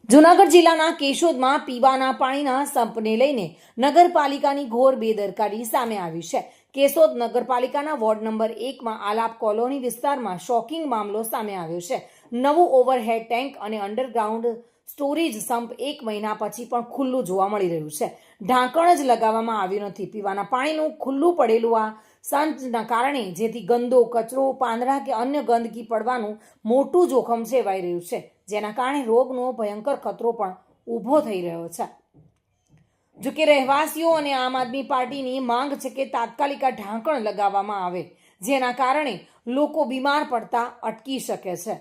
જૂનાગઢ જિલ્લાના કેશોદમાં પીવાના પાણીના સંપને લઈને નગરપાલિકાની ઘોર બેદરકારી સામે આવી છે. કેશોદ નગરપાલિકાના વોર્ડ નંબર 1માં આલાપ કોલોની વિસ્તારમાં શોકિંગ મામલો સામે આવ્યો છે. નવું ઓવરહેડ ટેન્ક અને અંડરગ્રાઉન્ડ સ્ટોરેજ સંપ 1 મહિના પછી પણ ખુલ્લું જોવા મળી રહ્યું છે. ઢાંકણ જ લગાવવામાં આવ્યું નથી. પીવાના પાણીનું ખુલ્લું પડેલું આ સંચના કારણે જેથી ગંદો કચરો, પાંદડા કે અન્ય ગંદકી પડવાનું મોટું જોખમ સેવાઈ રહ્યું છે, જેના કારણે રોગનો ભયંકર ખતરો પણ ઊભો થઈ રહ્યો છે. જોકે રહેવાસીઓ અને આમ આદમી પાર્ટીની માંગ છે કે તાત્કાલિક આ ઢાંકણ લગાવવામાં આવે, જેના કારણે લોકો બીમાર પડતા અટકી શકે છે.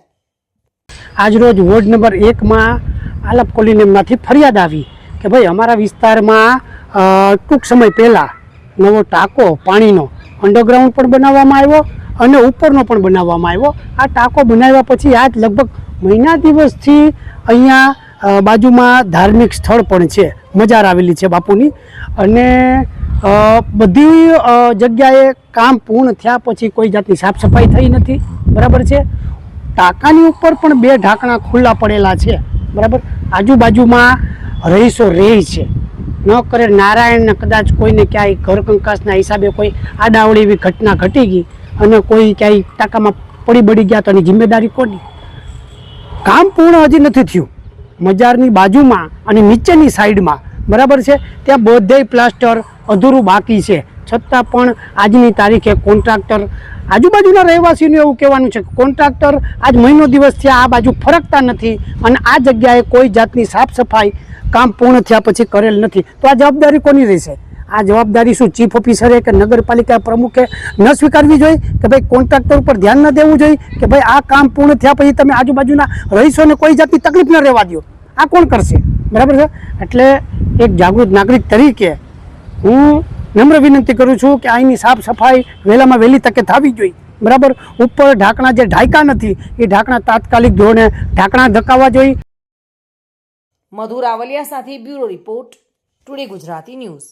આજરોજ વોર્ડ નંબર 1માં આલાપ કોલોનીમાંથી ફરિયાદ આવી કે ભાઈ અમારા વિસ્તારમાં ટૂંક સમય પહેલાં નવો ટાંકો પાણીનો અંડરગ્રાઉન્ડ પણ બનાવવામાં આવ્યો અને ઉપરનો પણ બનાવવામાં આવ્યો. આ ટાંકો બનાવ્યા પછી આજ લગભગ મહિના દિવસથી અહીંયા બાજુમાં ધાર્મિક સ્થળ પણ છે, મજાર આવેલી છે બાપુની, અને બધી જગ્યાએ કામ પૂર્ણ થયા પછી કોઈ જાતની સાફ સફાઈ થઈ નથી. બરાબર છે. ટાંકાની ઉપર પણ 2 ઢાંકણા ખુલ્લા પડેલા છે. બરાબર. આજુબાજુમાં રહીશો રહે છે. ન કરે નારાયણને કદાચ કોઈને ક્યાંય ઘર કંકાસના હિસાબે કોઈ આડાવડી એવી ઘટના ઘટી ગઈ અને કોઈ ક્યાંય ટાંકામાં પડી બળી ગયા તો એની જિમ્મેદારી કોની? કામ પૂર્ણ હજી નથી થયું. મજારની બાજુમાં અને નીચેની સાઈડમાં બરાબર છે ત્યાં બધેય પ્લાસ્ટર અધૂરું બાકી છે. છતાં પણ આજની તારીખે કોન્ટ્રાક્ટર, આજુબાજુના રહેવાસીનું એવું કહેવાનું છે કે કોન્ટ્રાક્ટર આજ મહિનો દિવસથી આ બાજુ ફરકતા નથી અને આ જગ્યાએ કોઈ જાતની સાફ સફાઈ કામ પૂર્ણ થયા પછી કરેલ નથી. તો આ જવાબદારી કોની રહેશે? આ જવાબદારી શું ચીફ ઓફિસરે કે નગરપાલિકા પ્રમુખે ન સ્વીકારવી જોઈએ કે ભાઈ કોન્ટ્રાક્ટર ઉપર ધ્યાન ન દેવું જોઈએ કે ભાઈ આ કામ પૂર્ણ થયા પછી તમે આજુબાજુના રહીશોને કોઈ જાતની તકલીફ ન રહેવા દો? આ કોણ કરશે? બરાબર છે. એટલે એક જાગૃત નાગરિક તરીકે હું નમ્ર વિનંતી કરું છું કે અહીંની સાફ સફાઈ વહેલામાં વહેલી તકે થવી જોઈએ. બરાબર. ઉપર ઢાંકણા જે ઢાંક્યા નથી એ ઢાંકણા તાત્કાલિક ધોરણે ઢાંકણા ધકાવવા જોઈએ. મધુ રાવલિયા સાથે bureau report, today Gujarati news.